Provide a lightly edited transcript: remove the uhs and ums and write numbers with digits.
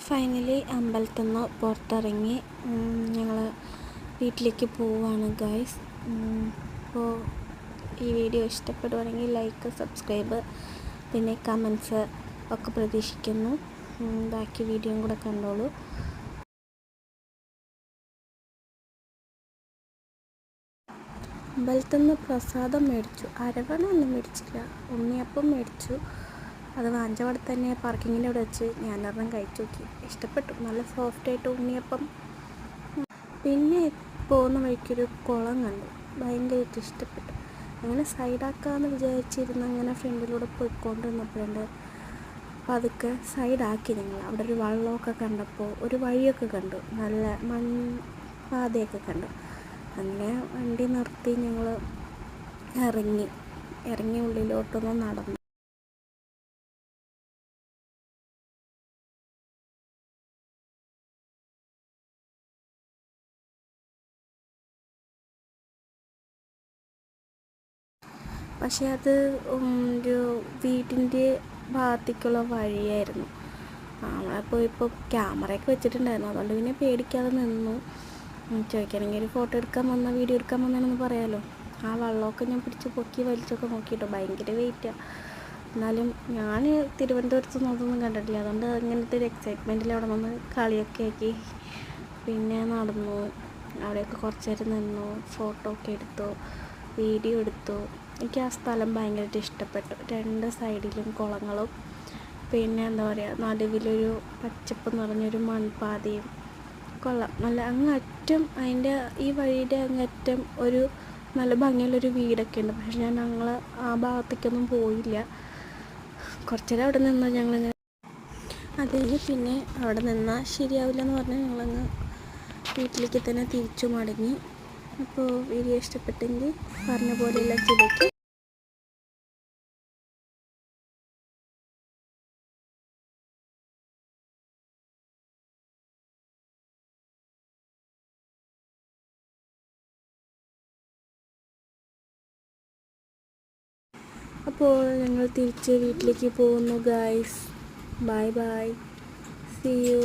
Finally അമ്പലത്തിൽ നിന്ന് പുറത്തിറങ്ങി ഞങ്ങൾ വീട്ടിലേക്ക് പോവുകയാണ് ഗൈസ്. അപ്പോൾ ഈ വീഡിയോ ഇഷ്ടപ്പെടുവാണെങ്കിൽ ലൈക്ക്, സബ്സ്ക്രൈബ്, പിന്നെ കമൻസ് ഒക്കെ പ്രതീക്ഷിക്കുന്നു. ബാക്കി വീഡിയോയും കൂടെ കണ്ടോളൂ. അമ്പലത്തിൽ നിന്ന് പ്രസാദം മേടിച്ചു. അരവണ ഒന്നും മേടിച്ചില്ല, ഉണ്ണിയപ്പം മേടിച്ചു. അത് വാഞ്ചവട തന്നെ പാർക്കിങ്ങിൻ്റെ അവിടെ വെച്ച് ഞാനൊരെണ്ണം കഴിച്ചു നോക്കി. ഇഷ്ടപ്പെട്ടു, നല്ല സോഫ്റ്റായിട്ട് ഉണ്ണിയപ്പം. പിന്നെ പോകുന്ന വഴിക്കൊരു കുളം കണ്ടു, ഭയങ്കരമായിട്ട് ഇഷ്ടപ്പെട്ടു. അങ്ങനെ സൈഡാക്കാമെന്ന് വിചാരിച്ചിരുന്നു. അങ്ങനെ ഫ്രണ്ടിലൂടെ പോയിക്കൊണ്ടിരുന്നപ്പോഴുണ്ട് പതുക്കെ സൈഡാക്കി ഞങ്ങൾ. അവിടെ ഒരു വള്ളമൊക്കെ കണ്ടപ്പോൾ ഒരു വഴിയൊക്കെ കണ്ടു, നല്ല മൺപാതയൊക്കെ കണ്ടു. അങ്ങനെ വണ്ടി നിർത്തി ഞങ്ങൾ ഇറങ്ങി ഉള്ളിലോട്ടൊന്ന് നടന്നു. പക്ഷേ അത് ഒരു വീടിൻ്റെ ഭാഗത്തേക്കുള്ള വഴിയായിരുന്നു. നമ്മളപ്പോൾ ക്യാമറയൊക്കെ വെച്ചിട്ടുണ്ടായിരുന്നു, അതുകൊണ്ട് പിന്നെ പേടിക്കാതെ നിന്നു. ചോദിക്കുകയാണെങ്കിൽ ഒരു ഫോട്ടോ എടുക്കാൻ വന്ന, വീഡിയോ എടുക്കാൻ വന്നാണെന്ന് പറയാമല്ലോ. ആ വള്ളമൊക്കെ ഞാൻ പിടിച്ച് പൊക്കി വലിച്ചൊക്കെ നോക്കിയിട്ടോ, ഭയങ്കര വെയിറ്റാണ്. എന്നാലും ഞാൻ തിരുവനന്തപുരത്ത് അതൊന്നും കണ്ടിട്ടില്ല, അതുകൊണ്ട് അങ്ങനത്തെ ഒരു എക്സൈറ്റ്മെൻറ്റിൽ അവിടെ നിന്ന് കളിയൊക്കെ ആക്കി. പിന്നെ നടന്നു, അവിടെയൊക്കെ കുറച്ച് നേരം നിന്നു, ഫോട്ടോ ഒക്കെ എടുത്തു, വീഡിയോ എടുത്തു. എനിക്ക് ആ സ്ഥലം ഭയങ്കരമായിട്ട് ഇഷ്ടപ്പെട്ടു. രണ്ട് സൈഡിലും കുളങ്ങളും, പിന്നെ എന്താ പറയുക, നടുവിലൊരു പച്ചപ്പ് നിറഞ്ഞൊരു മൺപാതയും. കൊള്ളാം, നല്ല അങ്ങറ്റം, അതിൻ്റെ ഈ വഴിയുടെ അങ്ങറ്റം ഒരു നല്ല ഭംഗിയുള്ളൊരു വീടൊക്കെ ഉണ്ട്. പക്ഷെ ഞങ്ങൾ ആ ഭാഗത്തേക്കൊന്നും പോയില്ല. കുറച്ച് നേരം അവിടെ നിന്ന് ഞങ്ങളിങ്ങനെ അതിന് പിന്നെ അവിടെ നിന്നാൽ ശരിയാവില്ല എന്ന് പറഞ്ഞാൽ ഞങ്ങളങ്ങ് വീട്ടിലേക്ക് തന്നെ തിരിച്ചു മടങ്ങി. അപ്പോൾ വീഡിയോ ഇഷ്ടപ്പെട്ടെങ്കിൽ പറഞ്ഞ പോലെയുള്ള ചെയ്തേക്ക്. അപ്പോൾ ഞങ്ങൾ തിരിച്ച് വീട്ടിലേക്ക് പോകുന്നു guys. Bye bye, see U.